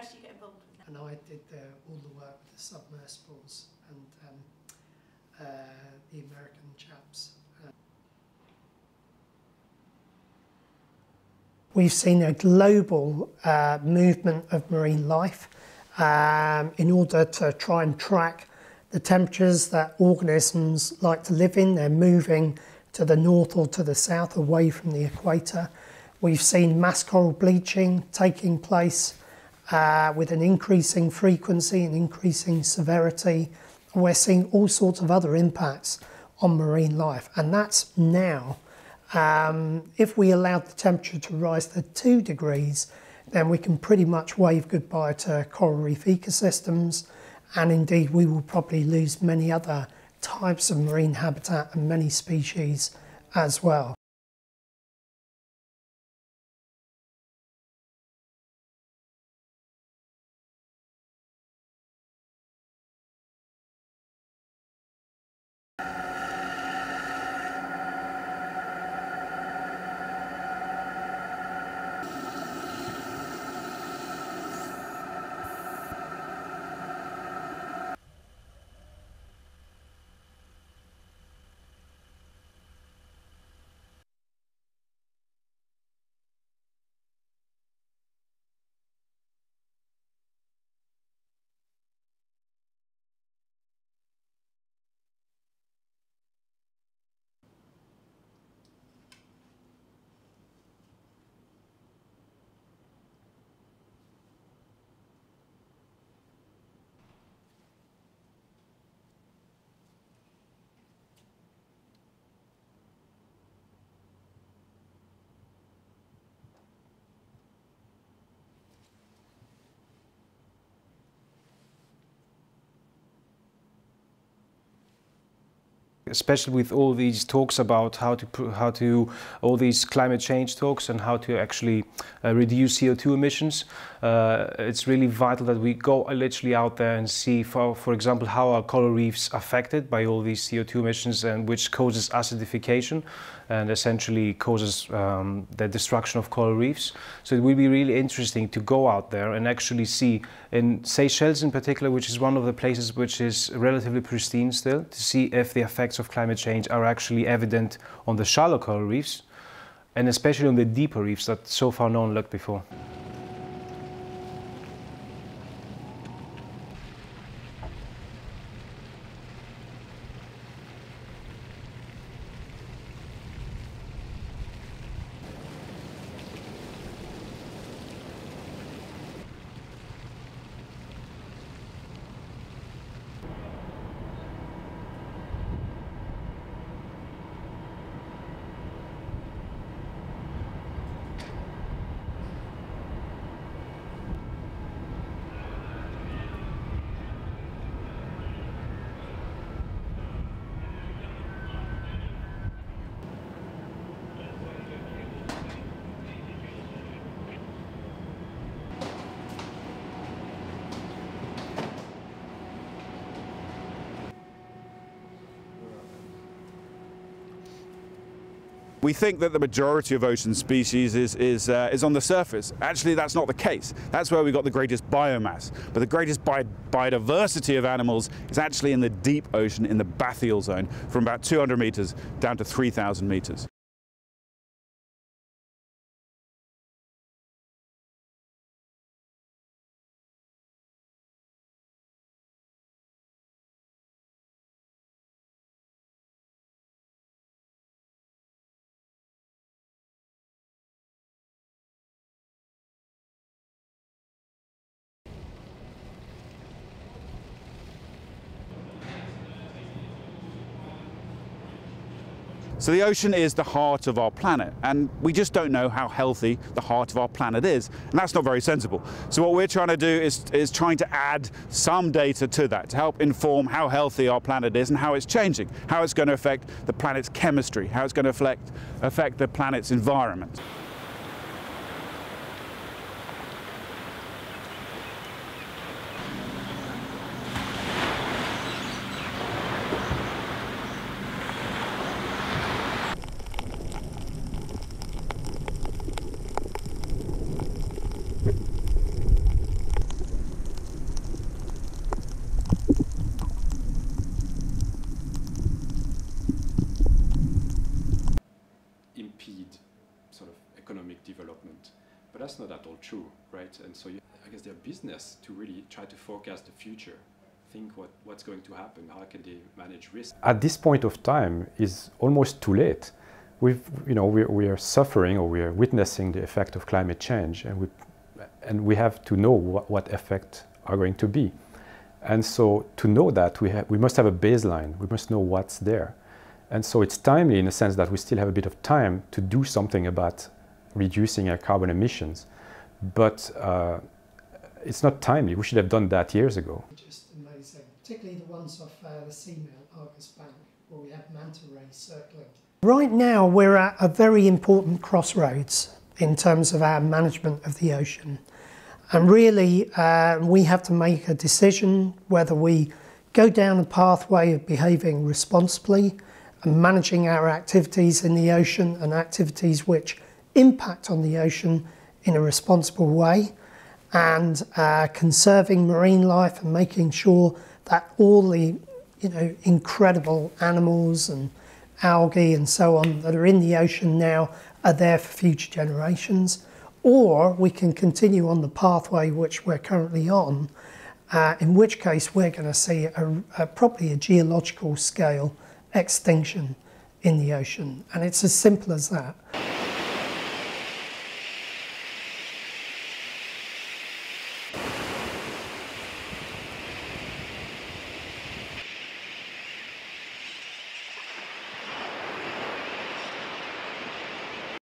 did you get involved with that? And I did all the work with the submersibles and the American chaps. We've seen a global movement of marine life in order to try and track the temperatures that organisms like to live in. They're moving to the north or to the south, away from the equator. We've seen mass coral bleaching taking place with an increasing frequency and increasing severity. And we're seeing all sorts of other impacts on marine life. And that's now. If we allowed the temperature to rise to 2 degrees, then we can pretty much wave goodbye to coral reef ecosystems, and indeed we will probably lose many other types of marine habitat and many species as well. Especially with all these talks about how to all these climate change talks and how to actually reduce CO2 emissions, it's really vital that we go literally out there and see, for example, how are coral reefs affected by all these CO2 emissions, and which causes acidification and essentially causes the destruction of coral reefs. So it will be really interesting to go out there and actually see, in Seychelles in particular, which is one of the places which is relatively pristine still, to see if the effects of climate change are actually evident on the shallow coral reefs, and especially on the deeper reefs that so far no one looked before. We think that the majority of ocean species is on the surface. Actually, that's not the case. That's where we've got the greatest biomass. But the greatest biodiversity of animals is actually in the deep ocean, in the bathyal zone, from about 200 meters down to 3,000 meters. So the ocean is the heart of our planet, and we just don't know how healthy the heart of our planet is, and that's not very sensible. So what we're trying to do is trying to add some data to that to help inform how healthy our planet is and how it's changing, how it's going to affect the planet's chemistry, how it's going to affect the planet's environment. that's not at all true, right? And so I guess their business to really try to forecast the future, think what's going to happen, how can they manage risk. At this point of time is almost too late. We are suffering, or we are witnessing the effect of climate change, and we have to know what effects are going to be. And so to know that, we must have a baseline. We must know what's there. And so it's timely in the sense that we still have a bit of time to do something about reducing our carbon emissions. But it's not timely. We should have done that years ago. Just amazing, particularly the ones off the seamount Argus Bank, where we have manta rays circling. Right now we're at a very important crossroads in terms of our management of the ocean. And really we have to make a decision whether we go down a pathway of behaving responsibly and managing our activities in the ocean and activities which impact on the ocean in a responsible way, and conserving marine life and making sure that all the incredible animals and algae and so on that are in the ocean now are there for future generations. Or we can continue on the pathway which we're currently on, in which case we're going to see probably a geological scale extinction in the ocean. And it's as simple as that.